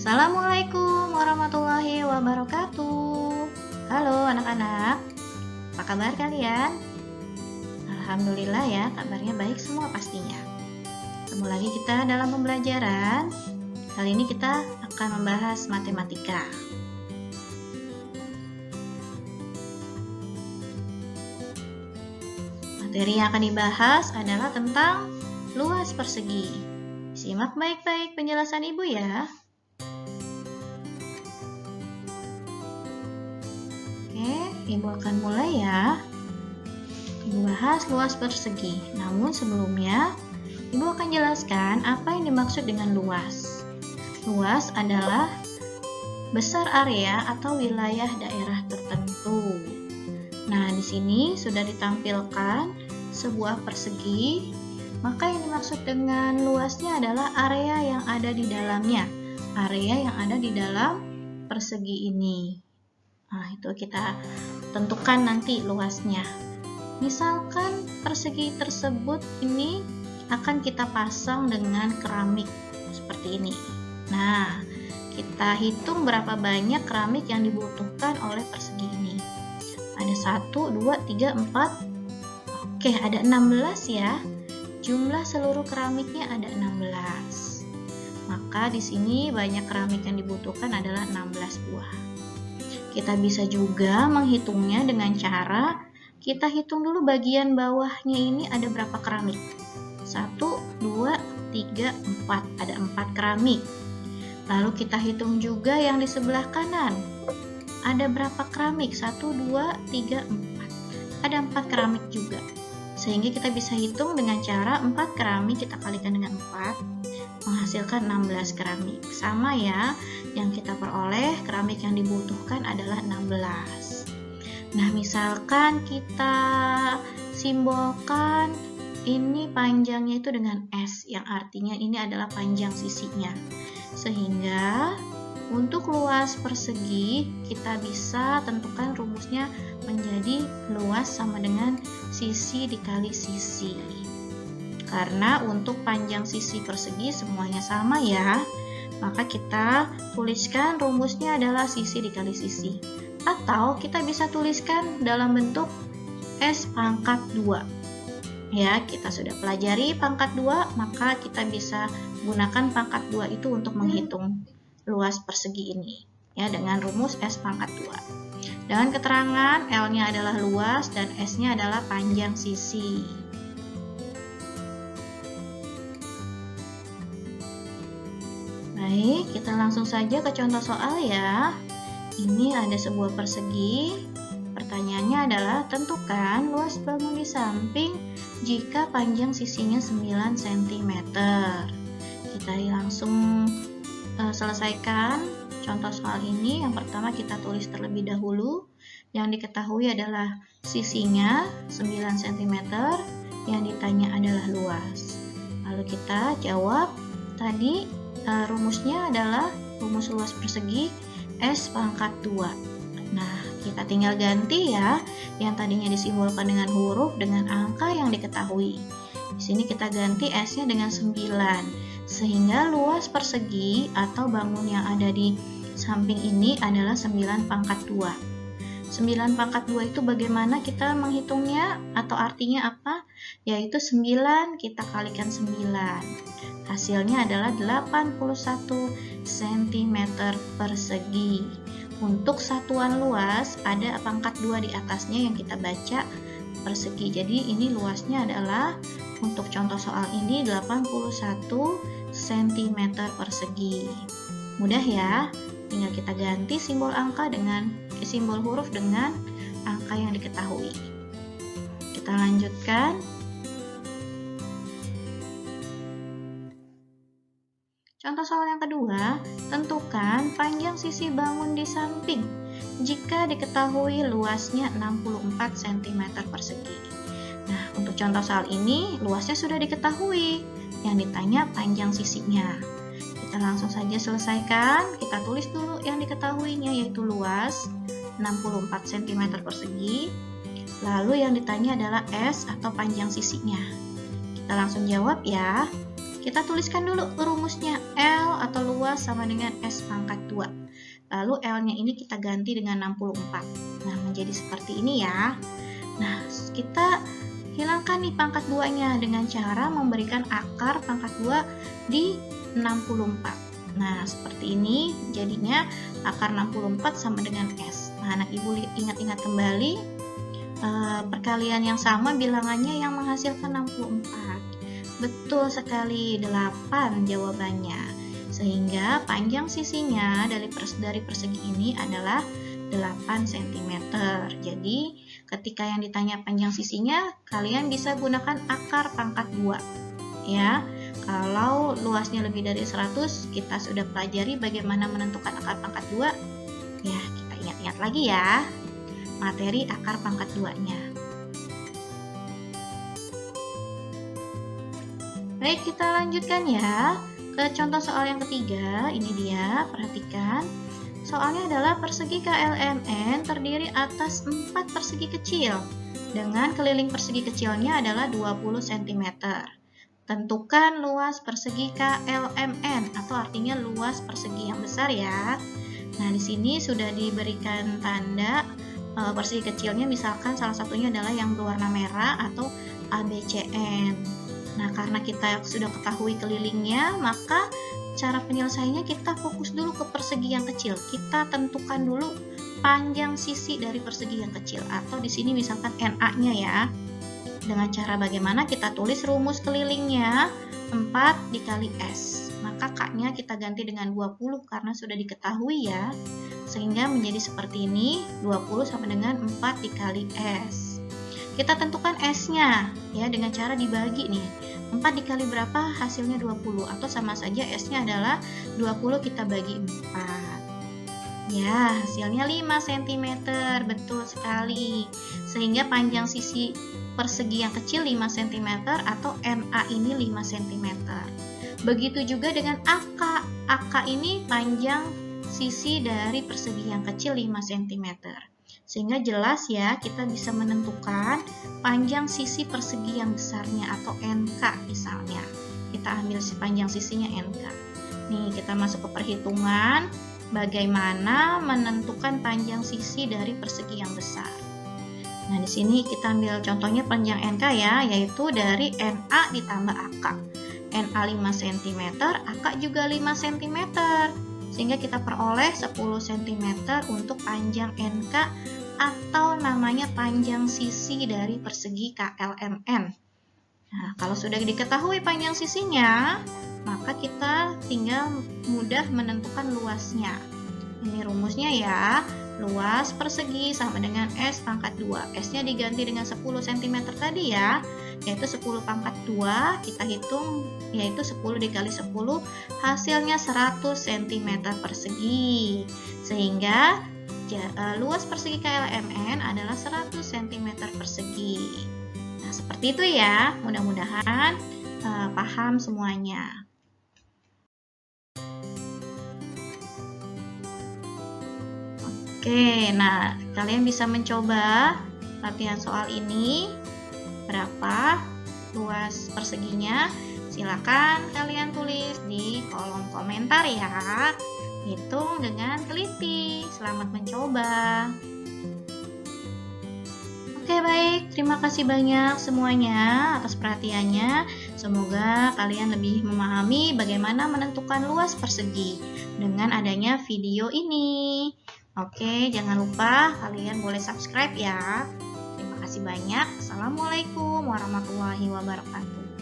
Assalamualaikum warahmatullahi wabarakatuh. Halo anak-anak, apa kabar kalian? Alhamdulillah ya, kabarnya baik semua pastinya. Ketemu lagi kita dalam pembelajaran. Kali ini kita akan membahas matematika. Materi yang akan dibahas adalah tentang luas persegi. Simak baik-baik penjelasan Ibu ya. Oke, Ibu akan mulai ya. Ibu bahas luas persegi. Namun sebelumnya, Ibu akan jelaskan apa yang dimaksud dengan luas. Luas adalah besar area atau wilayah daerah tertentu. Nah, di sini sudah ditampilkan sebuah persegi. Maka yang dimaksud dengan luasnya adalah area yang ada di dalamnya. Area yang ada di dalam persegi ini. Nah, itu kita tentukan nanti luasnya. Misalkan persegi tersebut ini akan kita pasang dengan keramik seperti ini. Nah, kita hitung berapa banyak keramik yang dibutuhkan oleh persegi ini. Ada 1, 2, 3, 4. Oke, ada 16 ya. Jumlah seluruh keramiknya ada 16. Maka di sini banyak keramik yang dibutuhkan adalah 16 buah. Kita bisa juga menghitungnya dengan cara kita hitung dulu bagian bawahnya ini ada berapa keramik. 1, 2, 3, 4. Ada 4 keramik. Lalu kita hitung juga yang di sebelah kanan. Ada berapa keramik? 1, 2, 3, 4. Ada 4 keramik juga. Sehingga kita bisa hitung dengan cara 4 keramik kita kalikan dengan 4 menghasilkan 16 keramik. Sama ya, yang kita peroleh keramik yang dibutuhkan adalah 16. Nah, misalkan kita simbolkan ini panjangnya itu dengan S, yang artinya ini adalah panjang sisinya. Sehingga untuk luas persegi kita bisa tentukan rumusnya menjadi luas sama dengan sisi dikali sisi. Karena untuk panjang sisi persegi semuanya sama ya, maka kita tuliskan rumusnya adalah sisi dikali sisi. Atau kita bisa tuliskan dalam bentuk S pangkat 2. Ya, kita sudah pelajari pangkat 2, maka kita bisa gunakan pangkat 2 itu untuk menghitung luas persegi ini. Ya, dengan rumus S pangkat 2. Dengan keterangan L-nya adalah luas dan S-nya adalah panjang sisi. Baik, kita langsung saja ke contoh soal ya. Ini ada sebuah persegi. Pertanyaannya adalah tentukan luas bangun di samping jika panjang sisinya 9 cm. Kita langsung selesaikan contoh soal ini. Yang pertama kita tulis terlebih dahulu. Yang diketahui adalah sisinya 9 cm, yang ditanya adalah luas. Lalu kita jawab tadi rumusnya adalah rumus luas persegi S pangkat 2. Nah, kita tinggal ganti ya, yang tadinya disimbolkan dengan huruf dengan angka yang diketahui. Di sini kita ganti S-nya dengan 9. Sehingga luas persegi atau bangun yang ada di samping ini adalah 9 pangkat 2. 9 pangkat 2 itu bagaimana kita menghitungnya atau artinya apa? Yaitu 9 kita kalikan 9. Hasilnya adalah 81 cm persegi. Untuk satuan luas ada pangkat 2 di atasnya yang kita baca persegi. Jadi ini luasnya adalah untuk contoh soal ini 81 cm persegi. Mudah ya, tinggal kita ganti simbol angka dengan simbol huruf dengan angka yang diketahui. Kita lanjutkan. Contoh soal yang kedua, tentukan panjang sisi bangun di samping jika diketahui luasnya 64 cm persegi. Nah, untuk contoh soal ini luasnya sudah diketahui, yang ditanya panjang sisinya. Kita langsung saja selesaikan. Kita tulis dulu yang diketahuinya yaitu luas 64 cm persegi. Lalu yang ditanya adalah S atau panjang sisinya. Kita langsung jawab ya. Kita tuliskan dulu rumusnya. L atau luas sama dengan S pangkat 2. Lalu L-nya ini kita ganti dengan 64. Nah, menjadi seperti ini ya. Nah, kita hilangkan nih pangkat 2-nya dengan cara memberikan akar pangkat 2 di 64. Nah, seperti ini jadinya akar 64 sama dengan S. Nah, anak ibu ingat-ingat kembali perkalian yang sama bilangannya yang menghasilkan 64. Betul sekali, 8 jawabannya. Sehingga panjang sisinya dari persegi ini adalah 8 cm. Jadi, ketika yang ditanya panjang sisinya, kalian bisa gunakan akar pangkat 2. Ya. Kalau luasnya lebih dari 100, kita sudah pelajari bagaimana menentukan akar pangkat 2. Ya, kita ingat-ingat lagi ya, materi akar pangkat 2-nya. Baik, kita lanjutkan ya ke contoh soal yang ketiga. Ini dia, perhatikan. Soalnya adalah persegi KLMN terdiri atas 4 persegi kecil dengan keliling persegi kecilnya adalah 20 cm. Tentukan luas persegi KLMN atau artinya luas persegi yang besar ya. Nah, di sini sudah diberikan tanda persegi kecilnya, misalkan salah satunya adalah yang berwarna merah atau ABCN. Nah, karena kita sudah ketahui kelilingnya, maka cara penyelesaiannya kita fokus dulu ke persegi yang kecil. Kita tentukan dulu panjang sisi dari persegi yang kecil, atau di sini misalkan NA-nya ya. Dengan cara bagaimana kita tulis rumus kelilingnya 4 dikali S. Maka K-nya kita ganti dengan 20 karena sudah diketahui ya. Sehingga menjadi seperti ini, 20 sama dengan 4 dikali S. Kita tentukan S-nya ya dengan cara dibagi nih. 4 dikali berapa? Hasilnya 20, atau sama saja S-nya adalah 20 kita bagi 4. Ya, hasilnya 5 cm, betul sekali. Sehingga panjang sisi persegi yang kecil 5 cm atau NA ini 5 cm. Begitu juga dengan AK. AK ini panjang sisi dari persegi yang kecil 5 cm. Sehingga jelas ya, kita bisa menentukan panjang sisi persegi yang besarnya atau NK misalnya. Kita ambil panjang sisinya NK. Nih, kita masuk ke perhitungan bagaimana menentukan panjang sisi dari persegi yang besar. Nah, di sini kita ambil contohnya panjang NK ya, yaitu dari NA ditambah AK. NA 5 cm, AK juga 5 cm. Sehingga kita peroleh 10 cm untuk panjang NK atau namanya panjang sisi dari persegi KLMN. Nah, kalau sudah diketahui panjang sisinya, maka kita tinggal mudah menentukan luasnya. Ini rumusnya ya. Luas persegi sama dengan S pangkat 2. S-nya diganti dengan 10 cm tadi ya, yaitu 10 pangkat 2. Kita hitung, yaitu 10 dikali 10, hasilnya 100 cm persegi. Sehingga luas persegi KLMN adalah 100 cm persegi. Nah, seperti itu ya. Mudah-mudahan paham semuanya. Oke, nah kalian bisa mencoba latihan soal ini. Berapa luas perseginya? Silakan kalian tulis di kolom komentar ya. Hitung dengan teliti. Selamat mencoba. Oke, baik. Terima kasih banyak semuanya atas perhatiannya. Semoga kalian lebih memahami bagaimana menentukan luas persegi dengan adanya video ini. Oke, jangan lupa kalian boleh subscribe ya. Terima kasih banyak. Assalamualaikum warahmatullahi wabarakatuh.